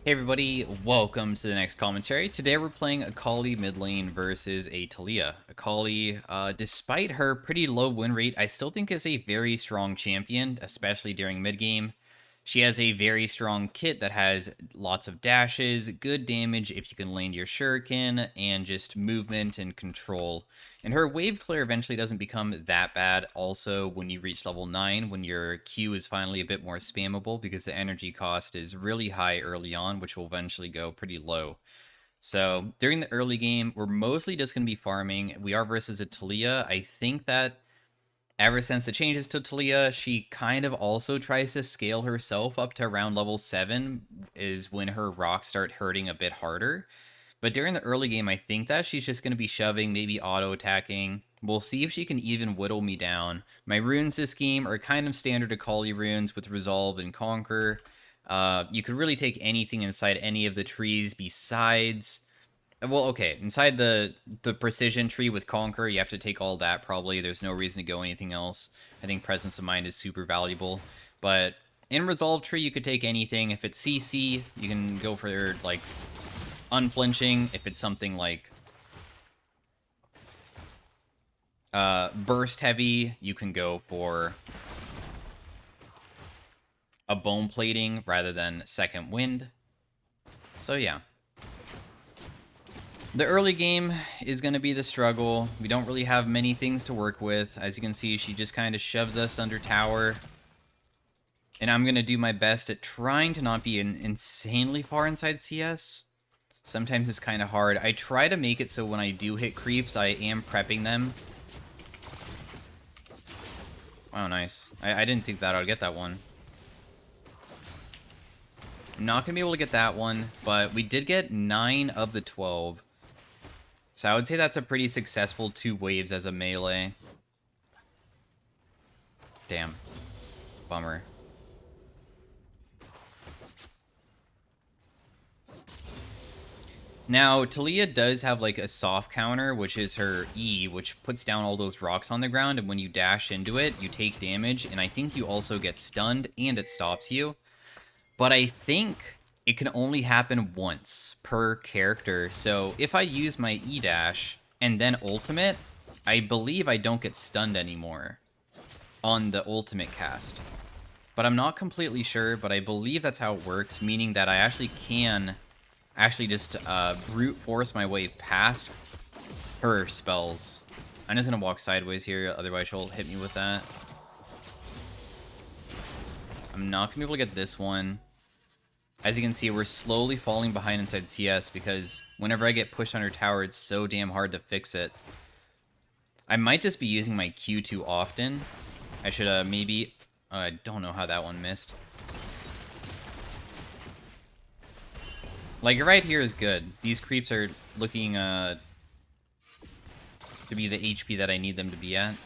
Hey everybody, welcome to the next commentary. Today we're playing Akali mid lane versus a Talia. Akali, despite her pretty low win rate, I still think is a very strong champion, especially during mid game. She has a very strong kit that has lots of dashes, good damage if you can land your shuriken, and just movement and control. And her wave clear eventually doesn't become that bad. Also, when you reach level 9, when your Q is finally a bit more spammable, because the energy cost is really high early on, which will eventually go pretty low. So during the early game, we're mostly just going to be farming. We are versus a Talia. I think that ever since the changes to Talia, she kind of also tries to scale herself up to around level 7, is when her rocks start hurting a bit harder. But during the early game, I think that she's just going to be shoving, maybe auto-attacking. We'll see if she can even whittle me down. My runes this game are kind of standard Akali runes with Resolve and Conquer. You could really take anything inside any of the trees besides... Well, okay, inside the precision tree with Conquer, you have to take all that probably. There's no reason to go anything else. I think Presence of Mind is super valuable. But in Resolve tree, you could take anything. If it's CC, you can go for, like, unflinching. If it's something like burst heavy, you can go for a bone plating rather than second wind. So yeah. The early game is going to be the struggle. We don't really have many things to work with. As you can see, she just kind of shoves us under tower. And I'm going to do my best at trying to not be insanely far inside CS. Sometimes it's kind of hard. I try to make it so when I do hit creeps, I am prepping them. Wow, nice. I didn't think that I'd get that one. I'm not going to be able to get that one, but we did get 9 of the 12. So I would say that's a pretty successful 2 waves as a melee. Damn. Bummer. Now, Talia does have like a soft counter, which is her E, which puts down all those rocks on the ground, and when you dash into it, you take damage, and I think you also get stunned, and it stops you. But I think it can only happen once per character, so if I use my E dash and then ultimate, I believe I don't get stunned anymore on the ultimate cast. But I'm not completely sure, but I believe that's how it works, meaning that I actually can just brute force my way past her spells. I'm just gonna walk sideways here, otherwise she'll hit me with that. I'm not gonna be able to get this one. As you can see, we're slowly falling behind inside CS because whenever I get pushed under tower, it's so damn hard to fix it. I might just be using my Q too often. I should maybe... I don't know how that one missed. Like, right here is good. These creeps are looking to be the HP that I need them to be at.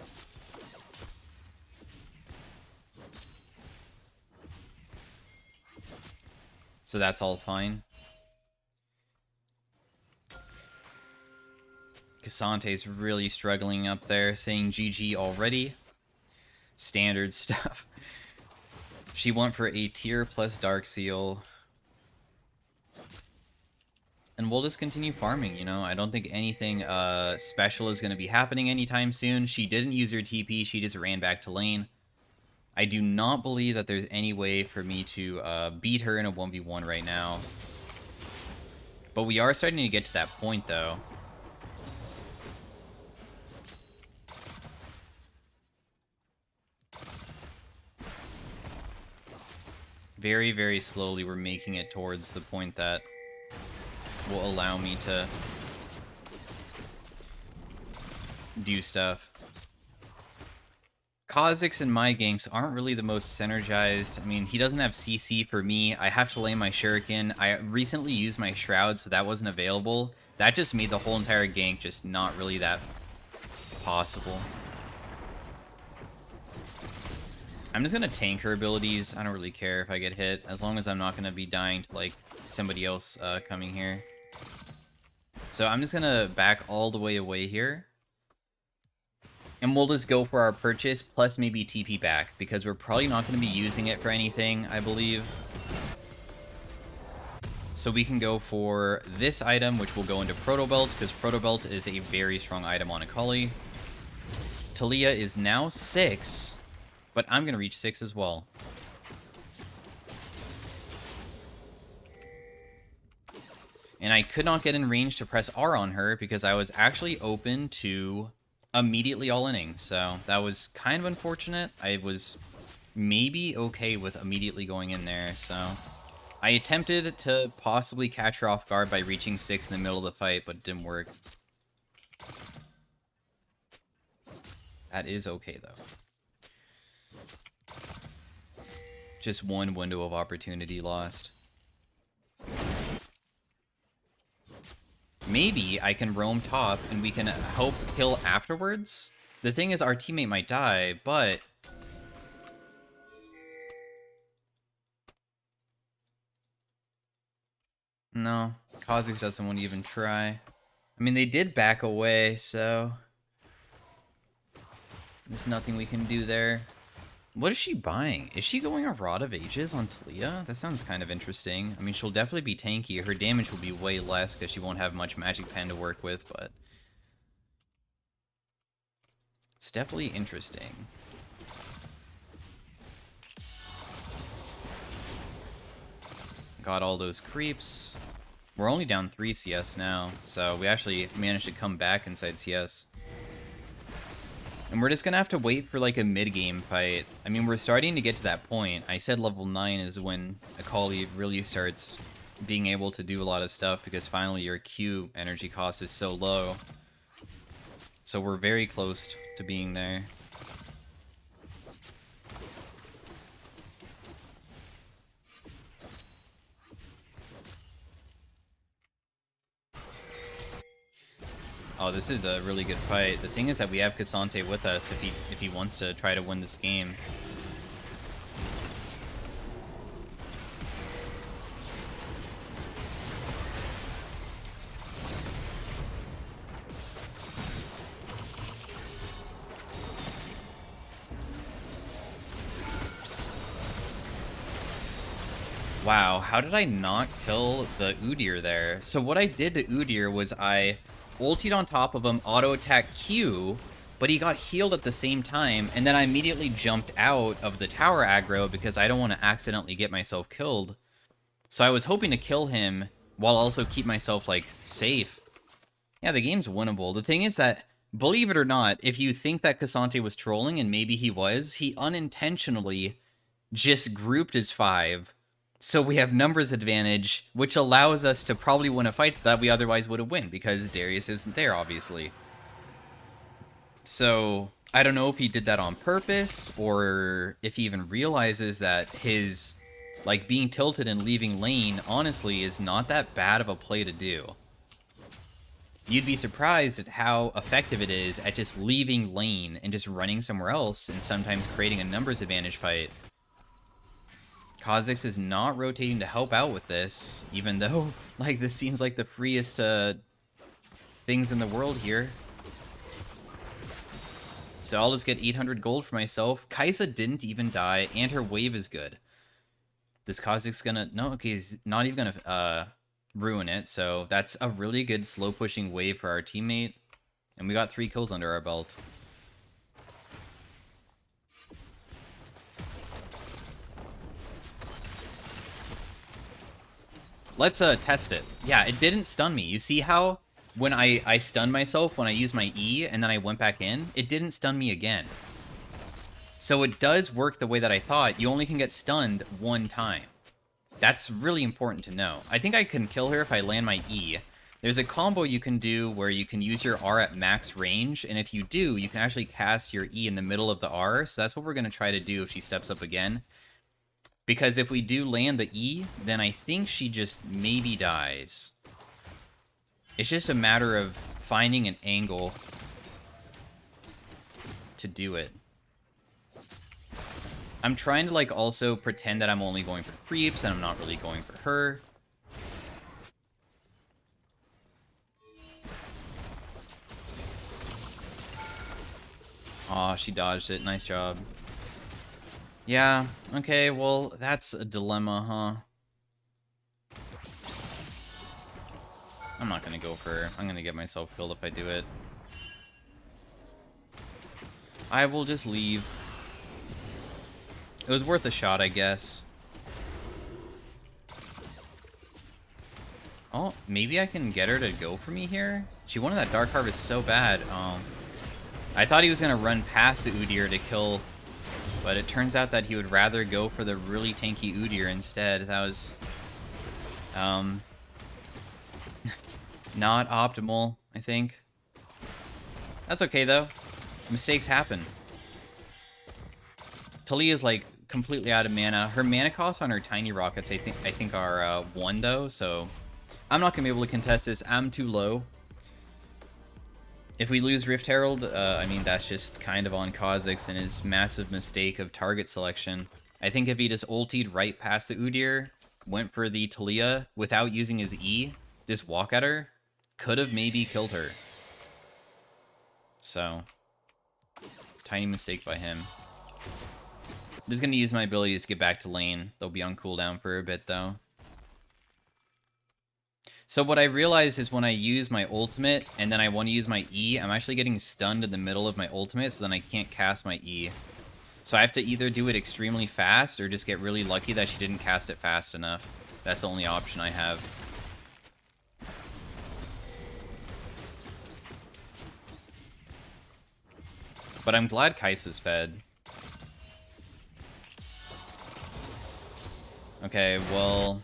So that's all fine. Casante's really struggling up there, saying GG already. Standard stuff. She went for a tier plus Dark Seal. And we'll just continue farming, you know? I don't think anything special is going to be happening anytime soon. She didn't use her TP, she just ran back to lane. I do not believe that there's any way for me to beat her in a 1v1 right now. But we are starting to get to that point, though. Very, very slowly we're making it towards the point that will allow me to do stuff. Kha'Zix and my ganks aren't really the most synergized. I mean, he doesn't have CC for me. I have to lay my shuriken. I recently used my shroud, so that wasn't available. That just made the whole entire gank just not really that possible. I'm just gonna tank her abilities. I don't really care if I get hit, as long as I'm not gonna be dying to, like, somebody else coming here. So I'm just gonna back all the way away here. And we'll just go for our purchase, plus maybe TP back, because we're probably not going to be using it for anything, I believe. So we can go for this item, which will go into Proto Belt, because Proto Belt is a very strong item on Akali. Talia is now 6, but I'm going to reach 6 as well. And I could not get in range to press R on her because I was actually open to immediately all-inning. So that was kind of unfortunate. I was maybe okay with immediately going in there. So I attempted to possibly catch her off guard by reaching 6 in the middle of the fight, but it didn't work. That is okay, though. Just one window of opportunity lost. Maybe I can roam top and we can help kill afterwards. The thing is, our teammate might die, but... No, Kha'Zix doesn't want to even try. I mean, they did back away, so... There's nothing we can do there. What is she buying? Is she going a Rod of Ages on Talia? That sounds kind of interesting. I mean, she'll definitely be tanky. Her damage will be way less because she won't have much Magic Pen to work with, but... It's definitely interesting. Got all those creeps. We're only down 3 CS now, so we actually managed to come back inside CS. And we're just gonna have to wait for like a mid-game fight. I mean, we're starting to get to that point. I said level 9 is when Akali really starts being able to do a lot of stuff because finally your Q energy cost is so low. So we're very close to being there. Oh, this is a really good fight. The thing is that we have K'Sante with us if he wants to try to win this game. Wow, how did I not kill the Udyr there? So what I did to Udyr was I ultied on top of him, auto-attack Q, but he got healed at the same time, and then I immediately jumped out of the tower aggro because I don't want to accidentally get myself killed. So I was hoping to kill him while also keep myself, like, safe. Yeah, the game's winnable. The thing is that, believe it or not, if you think that K'Sante was trolling, and maybe he was, he unintentionally just grouped as 5. So we have numbers advantage, which allows us to probably win a fight that we otherwise would have won, because Darius isn't there, obviously. So, I don't know if he did that on purpose, or if he even realizes that his, like, being tilted and leaving lane, honestly, is not that bad of a play to do. You'd be surprised at how effective it is at just leaving lane and just running somewhere else, and sometimes creating a numbers advantage fight. Kha'Zix is not rotating to help out with this, even though, like, this seems like the freest things in the world here. So I'll just get 800 gold for myself. Kai'Sa didn't even die, and her wave is good. This Kha'Zix gonna... No, okay, he's not even gonna ruin it, so that's a really good slow-pushing wave for our teammate. And we got 3 kills under our belt. Let's test it. Yeah, it didn't stun me. You see how when I stunned myself when I used my E and then I went back in, it didn't stun me again. So it does work the way that I thought. You only can get stunned 1 time. That's really important to know. I think I can kill her if I land my E. There's a combo you can do where you can use your R at max range, and if you do, you can actually cast your E in the middle of the R, so that's what we're going to try to do if she steps up again. Because if we do land the E, then I think she just maybe dies. It's just a matter of finding an angle to do it. I'm trying to, like, also pretend that I'm only going for creeps and I'm not really going for her. Aw, she dodged it. Nice job. Yeah, okay, well, that's a dilemma, huh? I'm not gonna go for... I'm gonna get myself killed if I do it. I will just leave. It was worth a shot, I guess. Oh, maybe I can get her to go for me here? She wanted that Dark Harvest so bad. I thought he was going to run past the Udyr to kill, but it turns out that he would rather go for the really tanky Udyr instead. That was not optimal, I think. That's okay, though. Mistakes happen. Talia's like completely out of mana. Her mana costs on her tiny rockets, I think are 1 though, so I'm not gonna be able to contest this. I'm too low. If we lose Rift Herald, I mean that's just kind of on Kha'Zix and his massive mistake of target selection. I think if he just ultied right past the Udyr, went for the Talia without using his E, just walk at her, could have maybe killed her. So, tiny mistake by him. I'm just going to use my abilities to get back to lane. They'll be on cooldown for a bit, though. So what I realized is when I use my ultimate, and then I want to use my E, I'm actually getting stunned in the middle of my ultimate, so then I can't cast my E. So I have to either do it extremely fast, or just get really lucky that she didn't cast it fast enough. That's the only option I have. But I'm glad Kai'Sa's fed. Okay, well...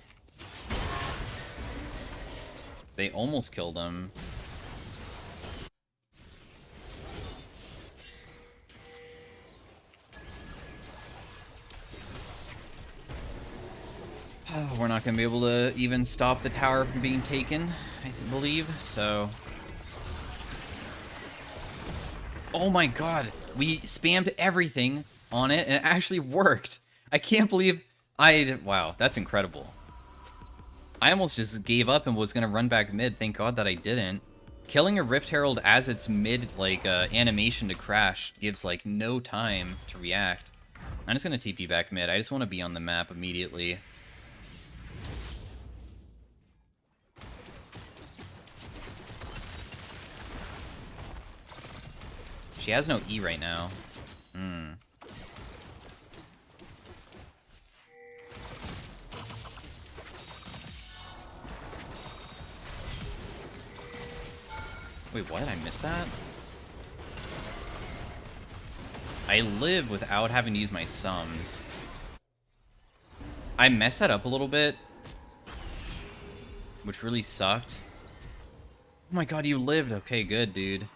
They almost killed him. We're not going to be able to even stop the tower from being taken, I believe, so... Oh my god! We spammed everything on it, and it actually worked! I can't believe... Wow, that's incredible. I almost just gave up and was going to run back mid. Thank God that I didn't. Killing a Rift Herald as its mid, like, animation to crash gives, like, no time to react. I'm just going to TP back mid. I just want to be on the map immediately. She has no E right now. Wait, what? I missed that? I live without having to use my sums. I messed that up a little bit, which really sucked. Oh my god, you lived. Okay, good, dude.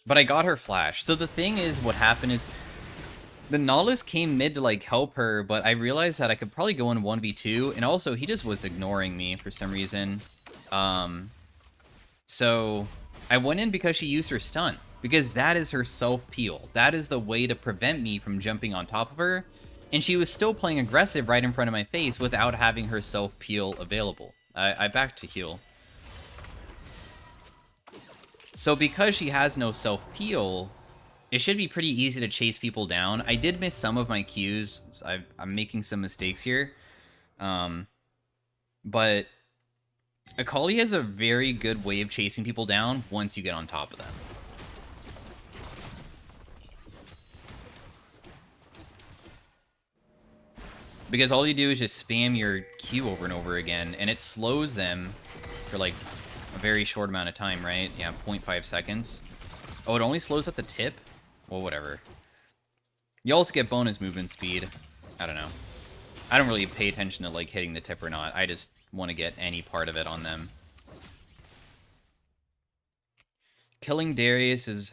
But I got her flash. So the thing is, what happened is the Nautilus came mid to like help her, but I realized that I could probably go in 1v2, and also he just was ignoring me for some reason. So I went in because she used her stun, because that is her self-peel. That is the way to prevent me from jumping on top of her, and she was still playing aggressive right in front of my face without having her self-peel available. I backed to heal. So because she has no self-peel, it should be pretty easy to chase people down. I did miss some of my Qs. I'm making some mistakes here. But Akali has a very good way of chasing people down once you get on top of them. Because all you do is just spam your Q over and over again, and it slows them for like a very short amount of time, right? Yeah, 0.5 seconds. Oh, it only slows at the tip? Well, whatever. You also get bonus movement speed. I don't know. I don't really pay attention to like hitting the tip or not. I just want to get any part of it on them. Killing Darius is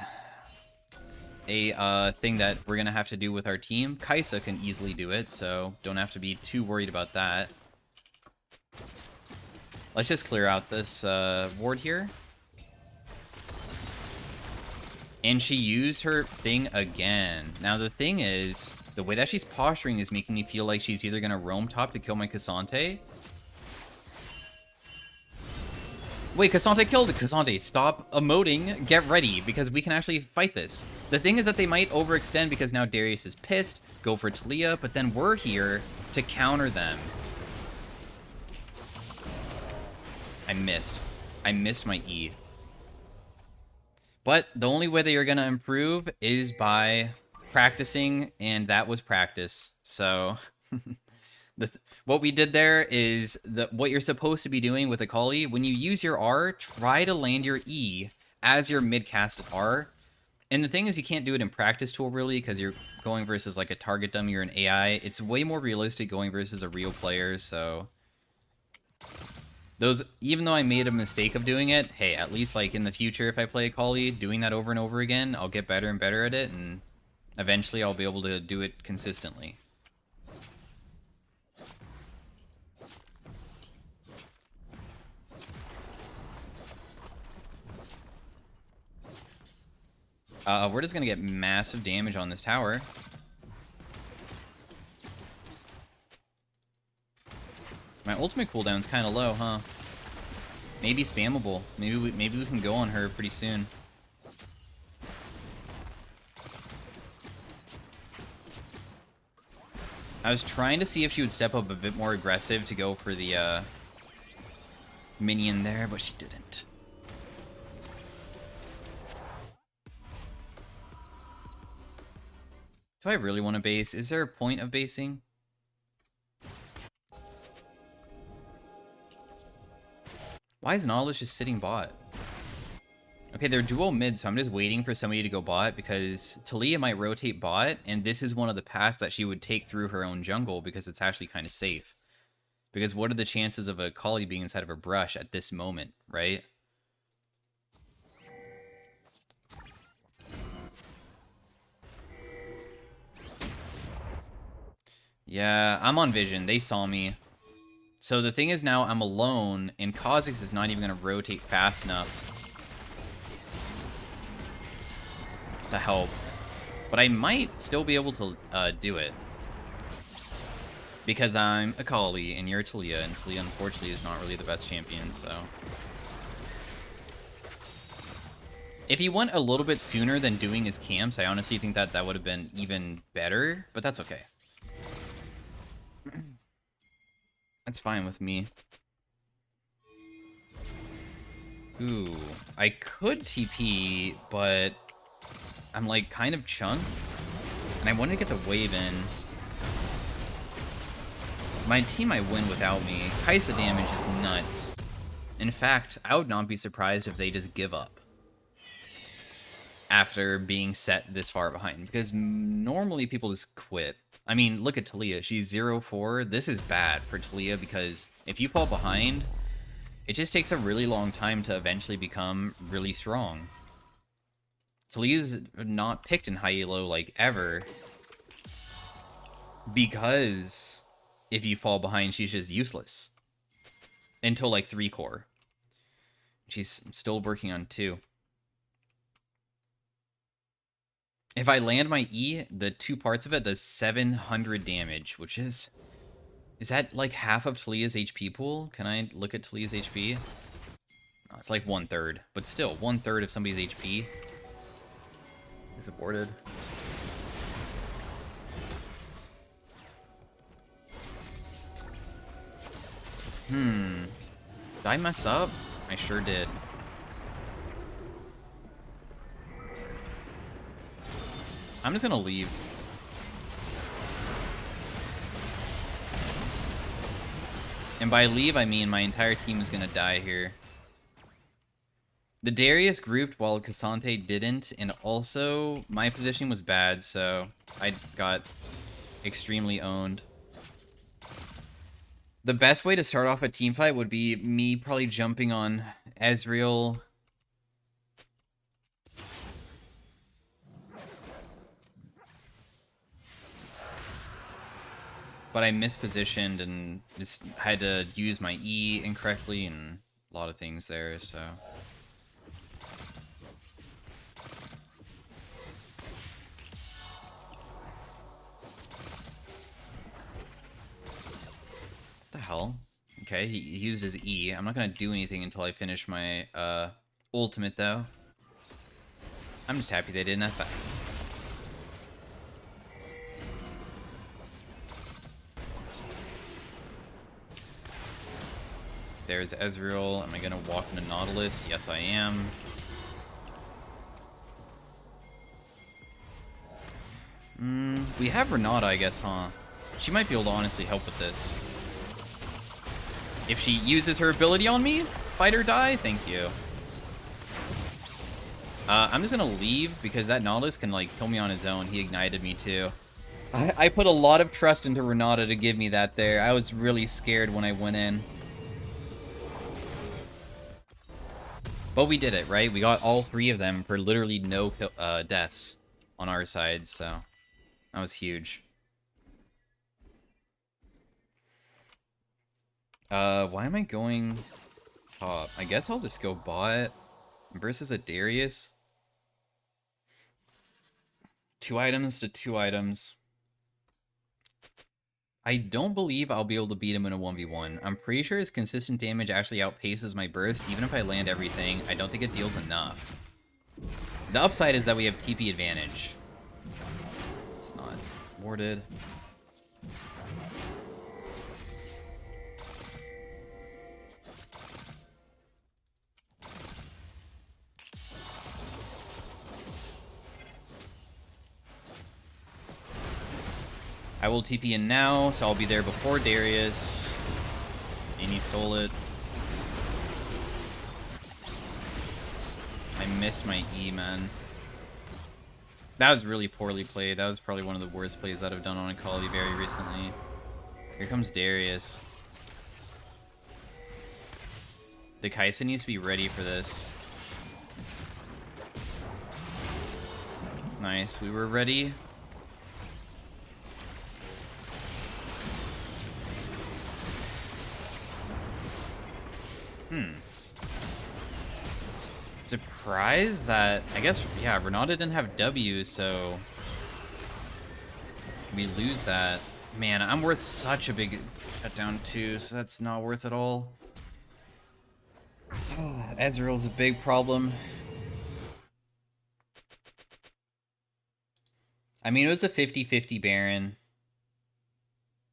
a thing that we're going to have to do with our team. Kai'Sa can easily do it, so don't have to be too worried about that. Let's just clear out this ward here. And she used her thing again. Now the thing is, the way that she's posturing is making me feel like she's either going to roam top to kill my Cassante. Wait, Cassante killed it. Cassante, stop emoting. Get ready, because we can actually fight this. The thing is that they might overextend because now Darius is pissed, go for Talia, but then we're here to counter them. I missed. I missed my E. But the only way that you're going to improve is by practicing, and that was practice. So what we did there is what you're supposed to be doing with Akali. When you use your R, try to land your E as your mid-casted R. And the thing is, you can't do it in practice tool, really, because you're going versus, like, a target dummy or an AI. It's way more realistic going versus a real player, so... even though I made a mistake of doing it, hey, at least, like, in the future, if I play Akali, doing that over and over again, I'll get better and better at it, and eventually I'll be able to do it consistently. We're just gonna get massive damage on this tower. My ultimate cooldown's kind of low, huh? Maybe spammable. Maybe we can go on her pretty soon. I was trying to see if she would step up a bit more aggressive to go for the minion there, but she didn't. Do I really want to base? Is there a point of basing? Why is Nautilus just sitting bot? Okay, they're dual mid, so I'm just waiting for somebody to go bot, because Taliyah might rotate bot, and this is one of the paths that she would take through her own jungle, because it's actually kind of safe. Because what are the chances of a Akali being inside of a brush at this moment, right? Yeah, I'm on vision. They saw me. So the thing is now I'm alone, and Kha'Zix is not even going to rotate fast enough to help. But I might still be able to do it. Because I'm Akali, and you're Taliyah, and Taliyah unfortunately is not really the best champion, so... If he went a little bit sooner than doing his camps, I honestly think that that would have been even better, but that's okay. That's fine with me. Ooh, I could TP, but I'm like kind of chunked, and I want to get the wave in. My team might win without me. Kaisa damage is nuts. In fact, I would not be surprised if they just give up after being set this far behind, because normally people just quit. I mean, look at Taliyah. She's 0-4. This is bad for Taliyah, because if you fall behind, it just takes a really long time to eventually become really strong. Taliyah's not picked in high elo, like, ever, because if you fall behind, she's just useless. Until, like, 3 core. She's still working on 2. If I land my E, the 2 parts of it does 700 damage, which is... Is that, like, half of Taliyah's HP pool? Can I look at Taliyah's HP? Oh, it's like 1/3, but still, 1/3 of somebody's HP is aborted. Did I mess up? I sure did. I'm just gonna leave. And by leave, I mean my entire team is gonna die here. The Darius grouped while Cassante didn't, and also my position was bad, so I got extremely owned. The best way to start off a team fight would be me probably jumping on Ezreal. But I mispositioned and just had to use my E incorrectly and a lot of things there, so... What the hell? Okay, he used his E. I'm not gonna do anything until I finish my ultimate, though. I'm just happy they didn't have that. There's Ezreal. Am I gonna walk into Nautilus? Yes, I am. We have Renata, I guess, huh? She might be able to honestly help with this. If she uses her ability on me, fight or die, thank you. I'm just gonna leave because that Nautilus can, like, kill me on his own. He ignited me, too. I put a lot of trust into Renata to give me that there. I was really scared when I went in. But we did it, right? We got all 3 of them for literally no deaths on our side, so that was huge. Why am I going top? I guess I'll just go bot versus a Darius. 2 items to 2 items. I don't believe I'll be able to beat him in a 1v1. I'm pretty sure his consistent damage actually outpaces my burst. Even if I land everything, I don't think it deals enough. The upside is that we have TP advantage. It's not warded. I will TP in now, so I'll be there before Darius. And he stole it. I missed my E, man. That was really poorly played. That was probably one of the worst plays that I've done on Akali very recently. Here comes Darius. The Kaisa needs to be ready for this. Nice, we were ready. Surprised that, I guess, yeah, Renata didn't have W, so we lose that. Man, I'm worth such a big shutdown too, so that's not worth it all. Oh, Ezreal's a big problem. I mean, it was a 50-50 Baron.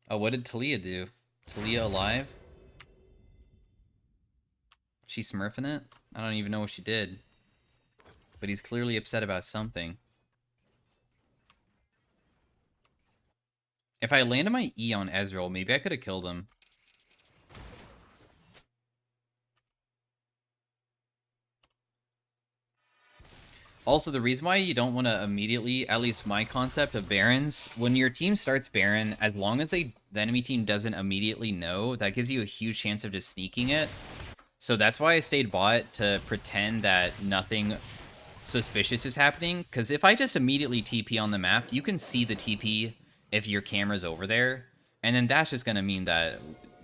Oh, what did Talia do? Talia alive? She smurfing it? I don't even know what she did. But he's clearly upset about something. If I landed my E on Ezreal, maybe I could have killed him. Also, the reason why you don't want to immediately, at least my concept of Barons, when your team starts Baron, as long as the enemy team doesn't immediately know, that gives you a huge chance of just sneaking it. So that's why I stayed bot, to pretend that nothing suspicious is happening, because if I just immediately TP on the map, you can see the TP if your camera's over there, and then that's just going to mean that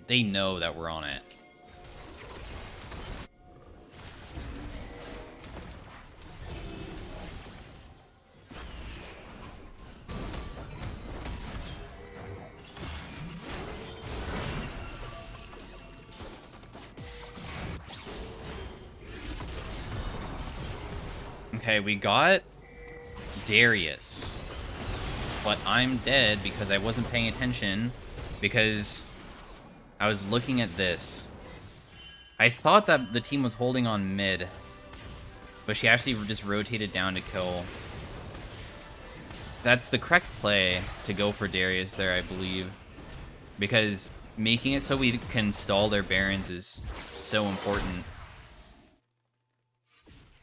they know that we're on it. Okay, we got Darius. But I'm dead because I wasn't paying attention, because I was looking at this. I thought that the team was holding on mid, but she actually just rotated down to kill. That's the correct play to go for Darius there, I believe. Because making it so we can stall their Barons is so important.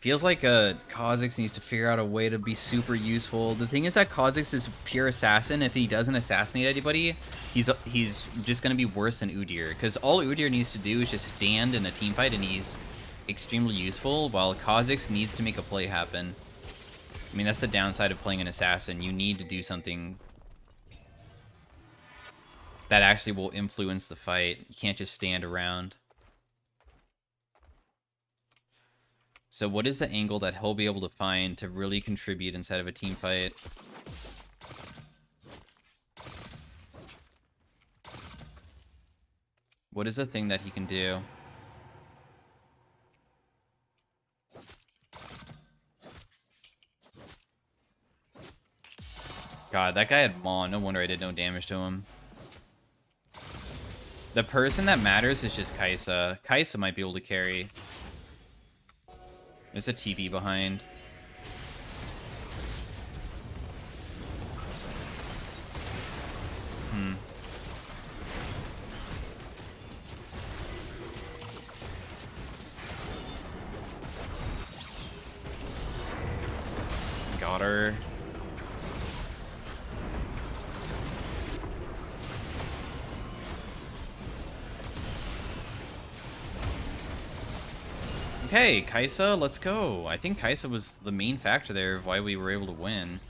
Feels like Kha'Zix needs to figure out a way to be super useful. The thing is that Kha'Zix is pure assassin. If he doesn't assassinate anybody, he's just going to be worse than Udyr. Because all Udyr needs to do is just stand in a team fight, and he's extremely useful, while Kha'Zix needs to make a play happen. I mean, that's the downside of playing an assassin. You need to do something that actually will influence the fight. You can't just stand around. So what is the angle that he'll be able to find to really contribute inside of a team fight? What is the thing that he can do? God, that guy had Maw. No wonder I did no damage to him. The person that matters is just Kaisa. Kaisa might be able to carry. There's a TP behind. Got her. Okay, Kaisa, let's go. I think Kaisa was the main factor there of why we were able to win.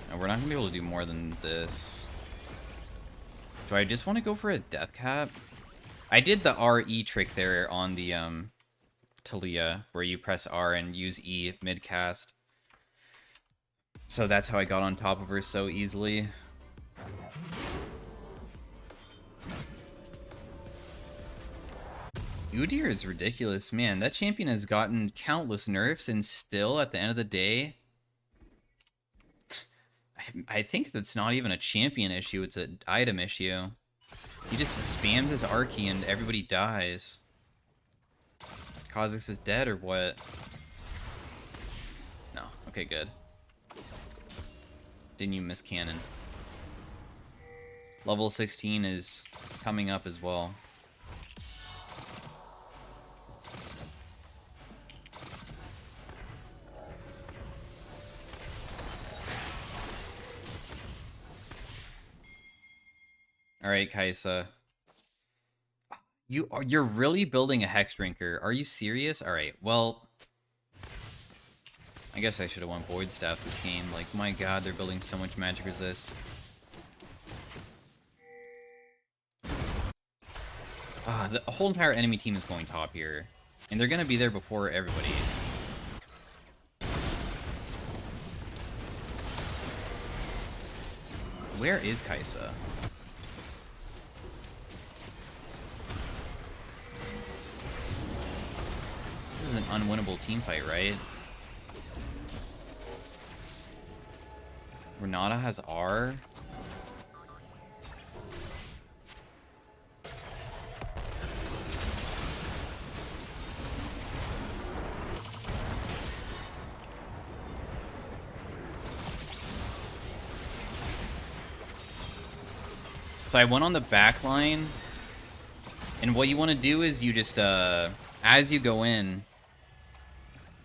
No, we're not going to be able to do more than this. Do I just want to go for a death cap? I did the RE trick there on the Taliyah, where you press R and use E mid-cast. So that's how I got on top of her so easily. Udyr is ridiculous, man. That champion has gotten countless nerfs, and still, at the end of the day, I think that's not even a champion issue, it's an item issue. He just spams his Archie and everybody dies. Kha'Zix is dead or what? No. Okay, good. Didn't you miss cannon? Level 16 is coming up as well. Alright, Kaisa. You're really building a Hex Drinker. Are you serious? Alright, well... I guess I should have won Void Staff this game. Like, my god, they're building so much magic resist. The whole entire enemy team is going top here. And they're gonna be there before everybody. Where is Kaisa? This is an unwinnable team fight, right? Renata has R. So I went on the back line, and what you want to do is you just, as you go in,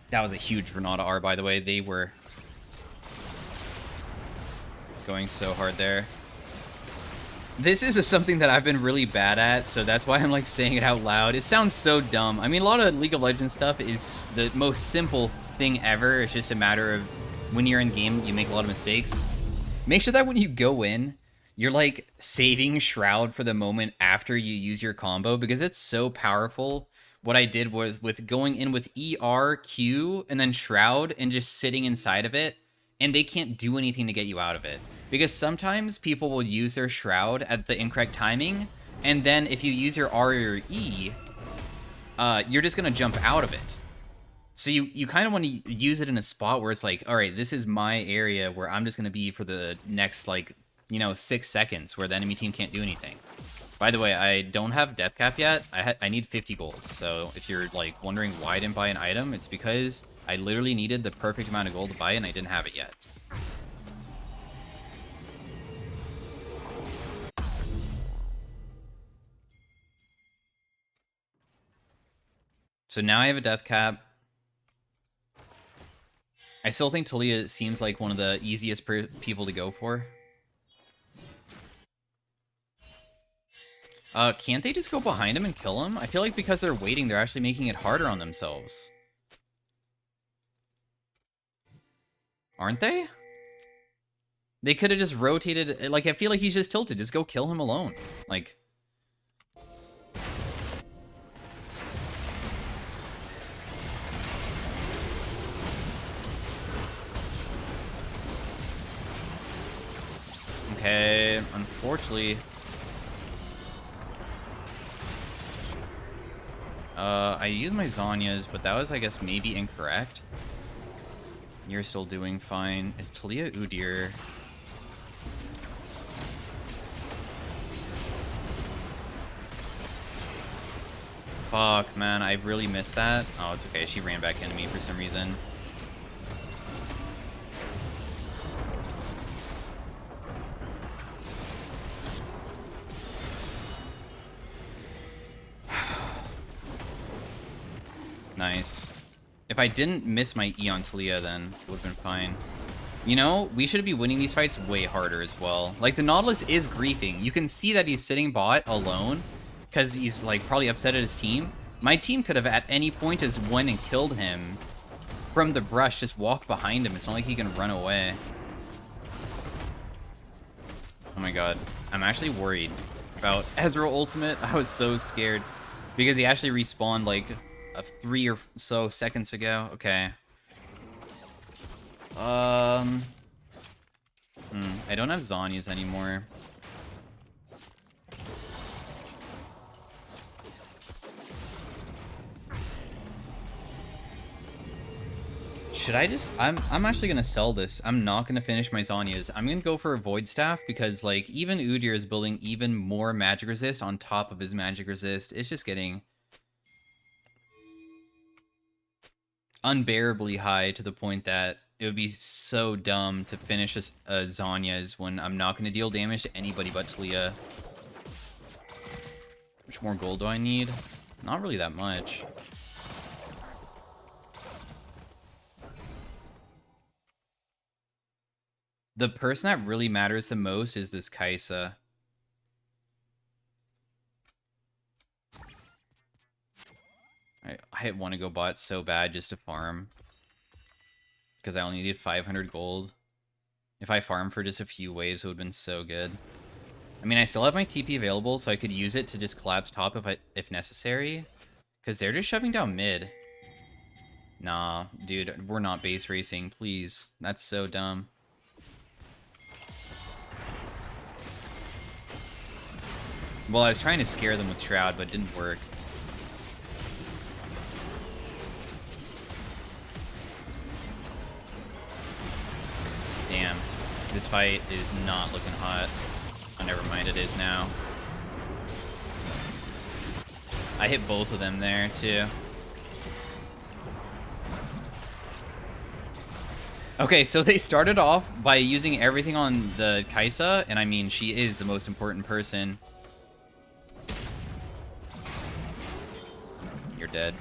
that was a huge Renata R, by the way. They were going so hard there. This is something that I've been really bad at, so that's why I'm like saying it out loud. It sounds so dumb. I mean, a lot of League of Legends stuff is the most simple thing ever. It's just a matter of when you're in game, you make a lot of mistakes. Make sure that when you go in, you're like saving Shroud for the moment after you use your combo, because it's so powerful. What I did was with going in with ER, Q, and then Shroud and just sitting inside of it, and they can't do anything to get you out of it. Because sometimes people will use their Shroud at the incorrect timing, and then if you use your R or your E, you're just going to jump out of it. So you kind of want to use it in a spot where it's like, all right, this is my area where I'm just going to be for the next, like, you know, 6 seconds where the enemy team can't do anything. By the way, I don't have Death Cap yet. I need 50 gold. So if you're, like, wondering why I didn't buy an item, it's because I literally needed the perfect amount of gold to buy it, and I didn't have it yet. So now I have a Death Cap. I still think Taliyah seems like one of the easiest people to go for. Can't they just go behind him and kill him? I feel like because they're waiting, they're actually making it harder on themselves. Aren't they? They could have just rotated, like, I feel like he's just tilted. Just go kill him alone. Like... Okay, unfortunately... I used my Zhonya's, but that was, I guess, maybe incorrect. You're still doing fine. Is Talia Udyr? Fuck, man, I really missed that. Oh, it's okay. She ran back into me for some reason. Nice. If I didn't miss my E on Talia, then it would have been fine. You know, we should be winning these fights way harder as well. Like, the Nautilus is griefing. You can see that he's sitting bot alone because he's, like, probably upset at his team. My team could have at any point just went and killed him from the brush, just walk behind him. It's not like he can run away. Oh my god. I'm actually worried about Ezreal ultimate. I was so scared because he actually respawned, like, 3 or so seconds ago. Okay. I don't have Zhonya's anymore. Should I just... I'm actually gonna sell this. I'm not gonna finish my Zhonya's. I'm gonna go for a Void Staff because, like, even Udyr is building even more magic resist on top of his magic resist. It's just getting unbearably high to the point that it would be so dumb to finish a Zhonya's when I'm not going to deal damage to anybody but Talia. How much more gold do I need? Not really that much. The person that really matters the most is this Kai'Sa. I want to go bot so bad just to farm. Because I only needed 500 gold. If I farmed for just a few waves, it would have been so good. I mean, I still have my TP available, so I could use it to just collapse top if necessary. Because they're just shoving down mid. Nah, dude, we're not base racing, please. That's so dumb. Well, I was trying to scare them with Shroud, but it didn't work. Damn, this fight is not looking hot. Oh, never mind, it is now. I hit both of them there, too. Okay, so they started off by using everything on the Kai'Sa, and I mean, she is the most important person. You're dead.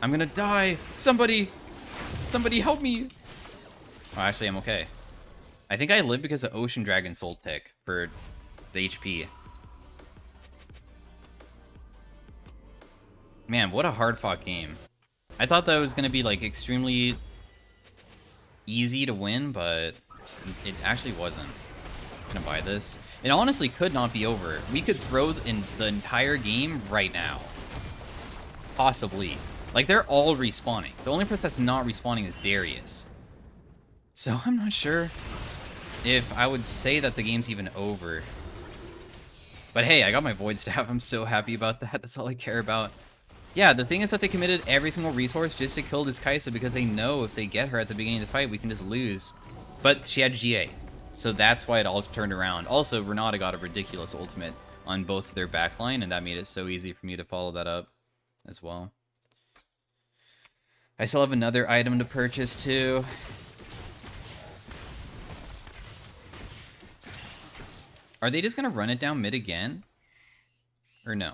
I'm gonna die! Somebody help me! Oh, actually, I'm okay. I think I live because of Ocean Dragon Soul Tick for the HP. Man, what a hard-fought game. I thought that was going to be, like, extremely easy to win, but it actually wasn't. I'm going to buy this. It honestly could not be over. We could throw in the entire game right now. Possibly. Like, they're all respawning. The only person that's not respawning is Darius. So I'm not sure if I would say that the game's even over. But hey, I got my Void Staff. I'm so happy about that. That's all I care about. Yeah, the thing is that they committed every single resource just to kill this Kai'Sa because they know if they get her at the beginning of the fight, we can just lose. But she had GA. So that's why it all turned around. Also, Renata got a ridiculous ultimate on both their backline, and that made it so easy for me to follow that up as well. I still have another item to purchase, too. Are they just going to run it down mid again? Or no?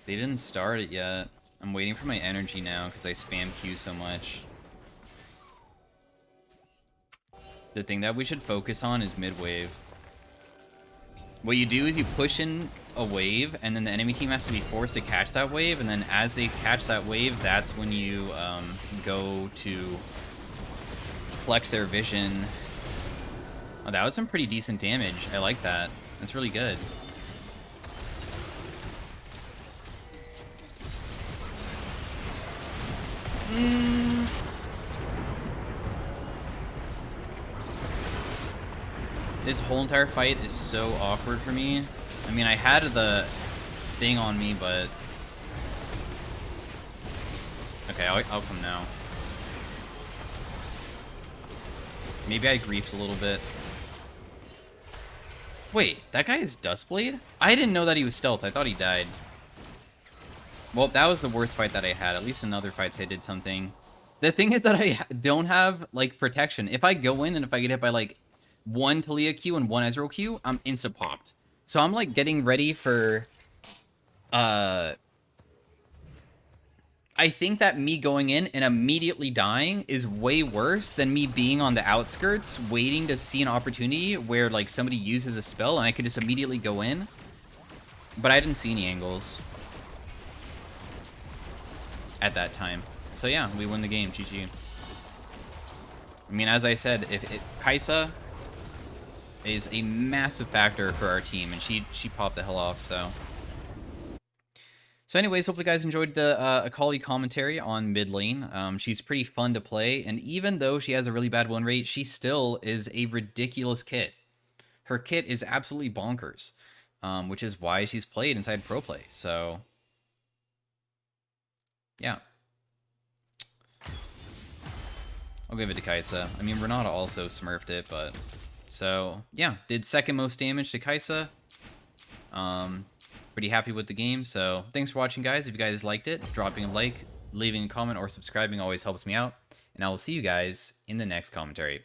They didn't start it yet. I'm waiting for my energy now because I spam Q so much. The thing that we should focus on is mid-wave. What you do is you push in a wave, and then the enemy team has to be forced to catch that wave, and then as they catch that wave, that's when you go to flex their vision. Oh, that was some pretty decent damage. I like that. That's really good. This whole entire fight is so awkward for me. I mean, I had the thing on me, but... Okay, I'll come now. Maybe I griefed a little bit. Wait, that guy is Dustblade? I didn't know that he was stealth. I thought he died. Well, that was the worst fight that I had. At least in other fights I did something. The thing is that I don't have, like, protection. If I go in and if I get hit by, like, one Talia Q and one Ezreal Q, I'm insta-popped. So I'm, like, getting ready for... I think that me going in and immediately dying is way worse than me being on the outskirts waiting to see an opportunity where, like, somebody uses a spell and I could just immediately go in. But I didn't see any angles at that time. So yeah, we win the game. GG. I mean, as I said, Kai'Sa is a massive factor for our team, and she popped the hell off, so... So anyways, hopefully you guys enjoyed the Akali commentary on mid lane. She's pretty fun to play, and even though she has a really bad win rate, she still is a ridiculous kit. Her kit is absolutely bonkers, which is why she's played inside pro play. So, yeah. I'll give it to Kai'Sa. I mean, Renata also smurfed it, but... So, yeah, did second most damage to Kai'Sa. Pretty happy with the game, so thanks for watching, guys. If you guys liked it, dropping a like, leaving a comment, or subscribing always helps me out. And I will see you guys in the next commentary.